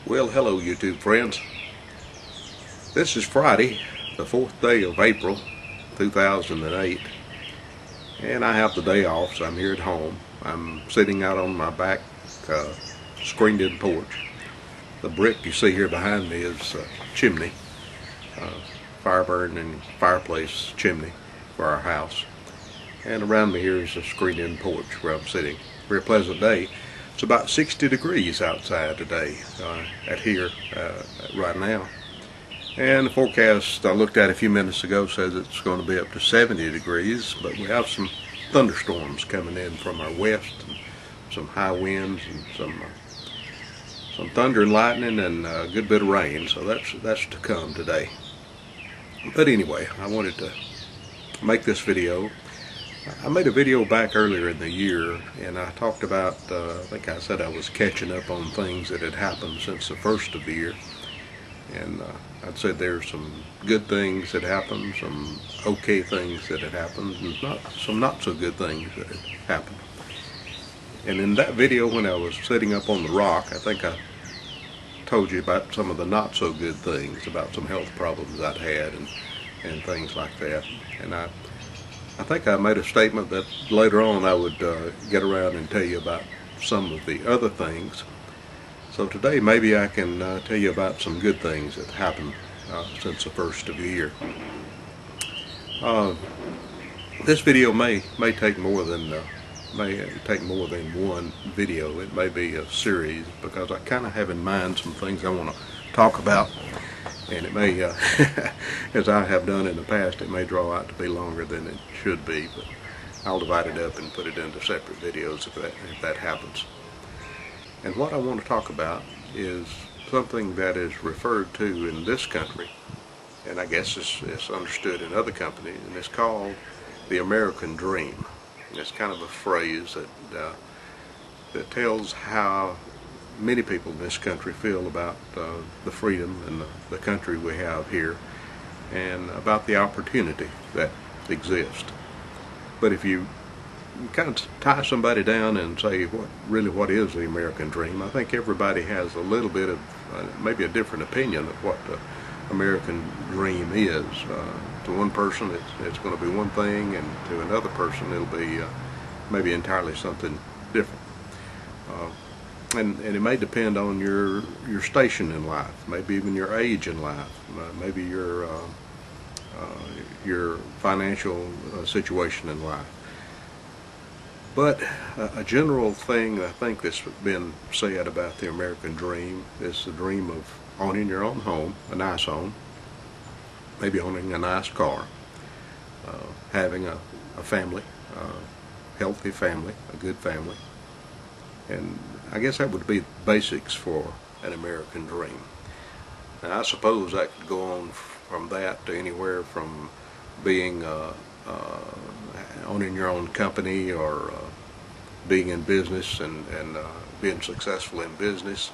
Well, hello YouTube friends. This is Friday, the 4th day of April 2008, and I have the day off, so I'm here at home. I'm sitting out on my back screened-in porch. The brick you see here behind me is a chimney, fire burning fireplace chimney for our house. And around me here is a screened-in porch where I'm sitting. Very pleasant day. It's about 60 degrees outside today right now. And the forecast I looked at a few minutes ago says it's going to be up to 70 degrees, but we have some thunderstorms coming in from our west, and some high winds and some thunder and lightning and a good bit of rain, so that's to come today. But anyway, I wanted to make this video. I made a video back earlier in the year, and I talked about, I think I said I was catching up on things that had happened since the first of the year. And I'd said there's some good things that happened, some okay things that had happened, and some not so good things that had happened. And in that video, when I was sitting up on the rock, I think I told you about some of the not so good things, about some health problems I'd had and things like that. And I think I made a statement that later on I would get around and tell you about some of the other things. So today maybe I can tell you about some good things that happened since the first of the year. This video may take more than one video. It may be a series, because I kind of have in mind some things I want to talk about. And it may, as I have done in the past, it may draw out to be longer than it should be, but I'll divide it up and put it into separate videos if that happens. And what I want to talk about is something that is referred to in this country, and I guess it's understood in other companies, and it's called the American Dream. It's kind of a phrase that tells how many people in this country feel about the freedom and the country we have here, and about the opportunity that exists. But if you kind of tie somebody down and say what is the American dream, I think everybody has a little bit of maybe a different opinion of what the American dream is. To one person it's going to be one thing, and to another person it'll be maybe entirely something different. And it may depend on your station in life, maybe even your age in life, maybe your financial situation in life. But a general thing I think that's been said about the American dream is the dream of owning your own home, a nice home, maybe owning a nice car, having a family, a healthy family, a good family. And I guess that would be the basics for an American dream. Now, I suppose that could go on from that to anywhere from being owning your own company, or being in business and being successful in business,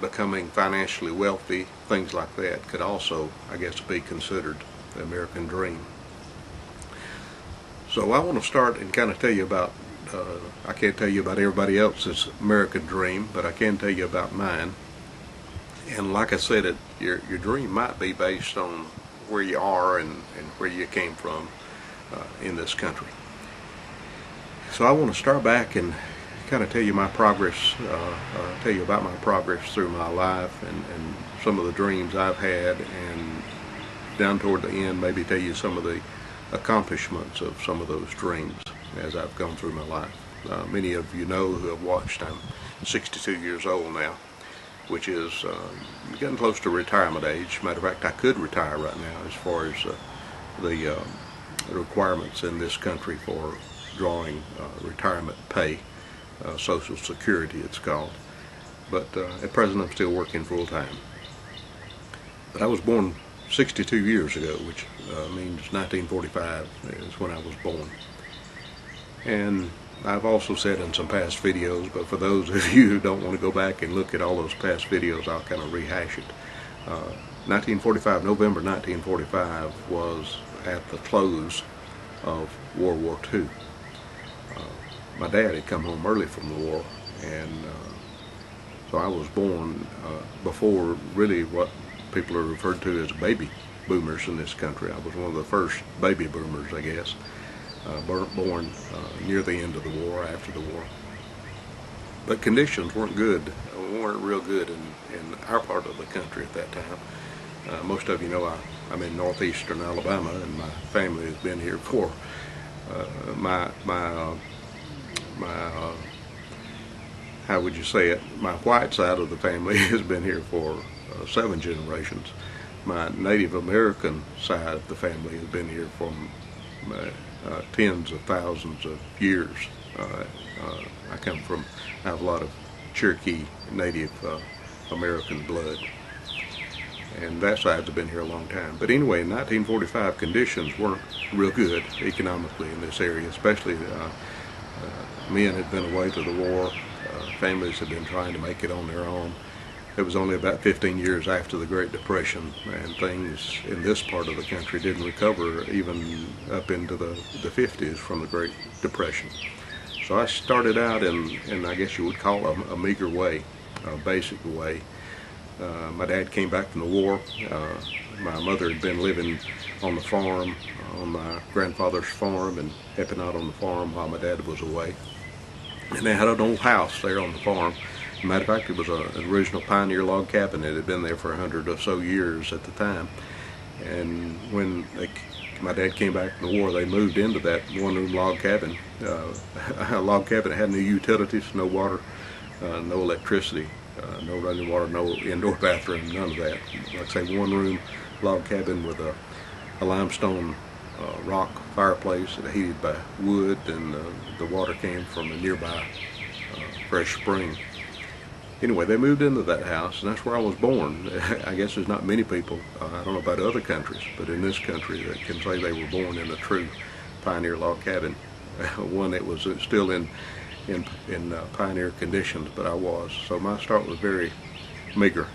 becoming financially wealthy. Things like that could also, I guess, be considered the American dream. So I want to start and kind of tell you about, I can't tell you about everybody else's American dream, but I can tell you about mine. And like I said, your dream might be based on where you are and where you came from in this country. So I want to start back and kind of tell you my progress, tell you about my progress through my life, and some of the dreams I've had, and down toward the end maybe tell you some of the accomplishments of some of those dreams as I've gone through my life. Many of you know who have watched, I'm 62 years old now, which is getting close to retirement age. Matter of fact, I could retire right now as far as the requirements in this country for drawing retirement pay, Social Security it's called. But at present I'm still working full time. But I was born 62 years ago, which means 1945 is when I was born. And I've also said in some past videos, but for those of you who don't want to go back and look at all those past videos, I'll kind of rehash it. 1945, November 1945 was at the close of World War II. My dad had come home early from the war, and So I was born before really what people are referred to as baby boomers in this country. I was one of the first baby boomers, I guess, born near the end of the war, after the war. But conditions weren't real good in our part of the country at that time. Most of you know I'm in northeastern Alabama, and my family has been here for how would you say it? My white side of the family has been here for 7 generations. My Native American side of the family has been here for tens of thousands of years. I have a lot of Cherokee Native American blood, and that side's been here a long time. But anyway, in 1945, conditions weren't real good economically in this area, especially men had been away to the war, families had been trying to make it on their own. It was only about 15 years after the Great Depression, and things in this part of the country didn't recover even up into the 50s from the Great Depression. So I started out in I guess you would call a meager way, a basic way. My dad came back from the war. My mother had been living on the farm, on my grandfather's farm, and helping out on the farm while my dad was away. And they had an old house there on the farm. Matter of fact, it was an original pioneer log cabin. It had been there for 100 or so years at the time. And when my dad came back from the war, they moved into that one-room log cabin. A log cabin that had no utilities, no water, no electricity, no running water, no indoor bathroom, none of that. Like I say, one-room log cabin with a limestone rock fireplace that heated by wood, and the water came from a nearby fresh spring. Anyway, they moved into that house, and that's where I was born. I guess there's not many people, I don't know about other countries, but in this country that can say they were born in a true pioneer log cabin. One that was still in pioneer conditions, but I was. So my start was very meager.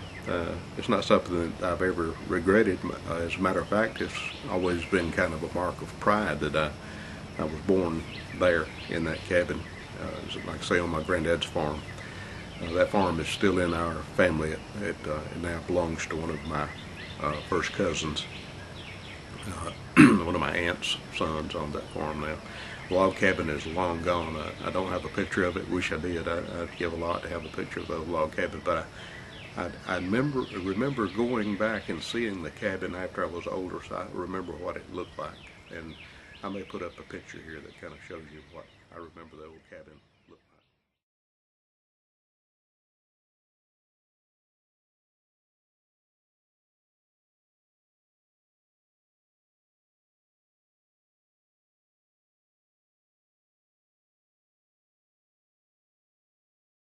It's not something that I've ever regretted. As a matter of fact, it's always been kind of a mark of pride that I was born there in that cabin, like I say, on my granddad's farm. That farm is still in our family. It now belongs to one of my first cousins. One of my aunt's sons on that farm now. The log cabin is long gone. I don't have a picture of it. Wish I did. I'd give a lot to have a picture of the log cabin. But I remember going back and seeing the cabin after I was older, so I remember what it looked like. And I may put up a picture here that kind of shows you what I remember the old cabin.